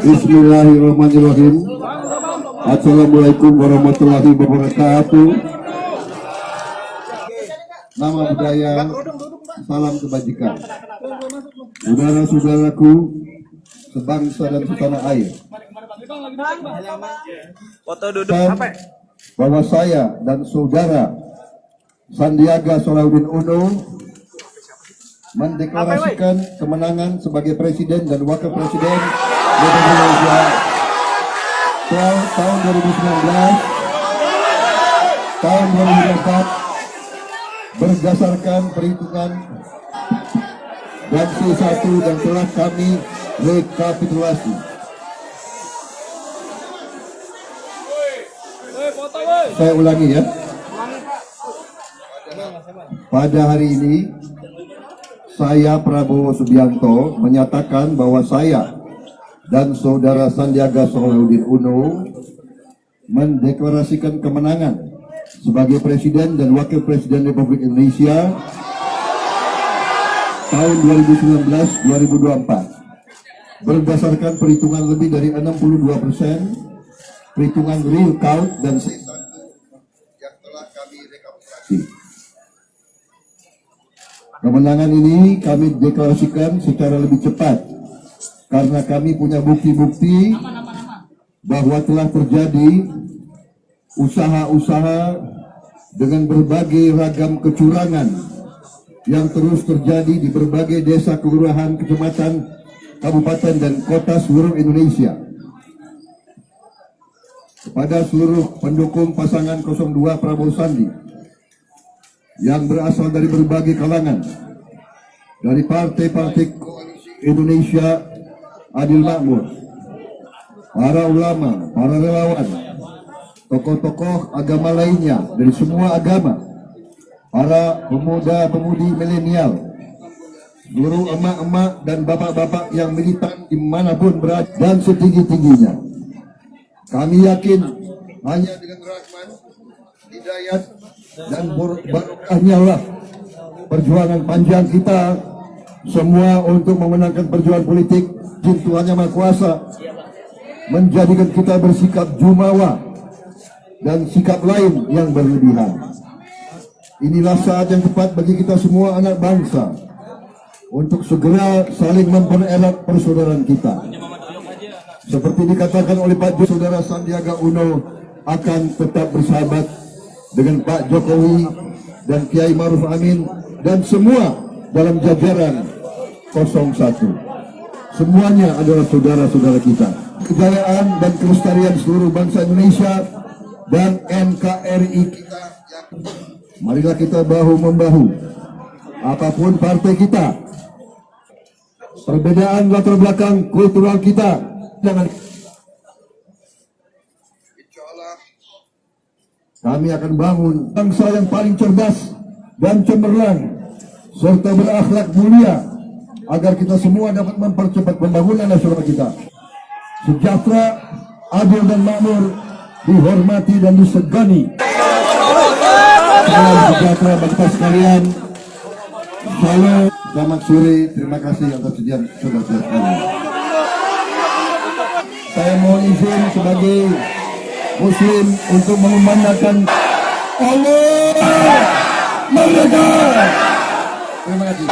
Bismillahirrahmanirrahim. Assalamualaikum warahmatullahi wabarakatuh. Nama budaya, salam kebajikan. Saudara-saudaraku sebangsa dan setanah air, bahwa saya dan saudara Sandiaga Salahuddin Uno mendeklarasikan kemenangan sebagai Presiden dan Wakil Presiden Republik Indonesia tahun 2019, tahun 2024 berdasarkan perhitungan dan C1 dan telah kami rekapitulasi. Saya ulangi ya. Pada hari ini saya Prabowo Subianto menyatakan bahwa saya dan saudara Sandiaga Salahuddin Uno mendeklarasikan kemenangan sebagai Presiden dan Wakil Presiden Republik Indonesia tahun 2019-2024 berdasarkan perhitungan lebih dari 62%, perhitungan real count dan C1 yang telah kami rekapitulasi. Kemenangan ini kami deklarasikan secara lebih cepat karena kami punya bukti-bukti bahwa telah terjadi usaha-usaha dengan berbagai ragam kecurangan yang terus terjadi di berbagai desa, kelurahan, kecamatan, kabupaten, dan kota seluruh Indonesia. Kepada seluruh pendukung pasangan 02 Prabowo Sandi yang berasal dari berbagai kalangan, dari partai-partai Indonesia Adil Makmur, para ulama, para relawan, tokoh-tokoh agama lainnya dari semua agama, para pemuda-pemudi milenial, seluruh emak-emak dan bapak-bapak yang militan dimanapun berada dan setinggi-tingginya. Kami yakin hanya dengan rahmat, hidayat, dan barokahnya lah perjuangan panjang kita semua untuk memenangkan perjuangan politik. Tuhan Yang Maha Kuasa menjadikan kita bersikap jumawa dan sikap lain yang berlebihan. Inilah saat yang tepat bagi kita semua anak bangsa untuk segera saling mempererat persaudaraan kita. Seperti dikatakan oleh Pak Saudara Sandiaga Uno akan tetap bersahabat dengan Pak Jokowi dan Kiai Ma'ruf Amin dan semua dalam jajaran 01. Semuanya adalah saudara-saudara kita. Kejayaan dan kelestarian seluruh bangsa Indonesia dan NKRI kita. Marilah kita bahu-membahu. Apapun partai kita, perbedaan latar belakang kultural kita, jangan. Insyaallah kami akan bangun bangsa yang paling cerdas dan cemerlang serta berakhlak mulia, agar kita semua dapat mempercepat pembangunan nasional kita. Sejahtera, adil dan makmur, dihormati dan disegani. Salam sejahtera bagi kita sekalian. Salam, selamat sore, terima kasih atas sediaan saudara-saudara sekalian. Saya mohon izin sebagai Muslim untuk mengumandangkan Allah Merdeka. Terima kasih.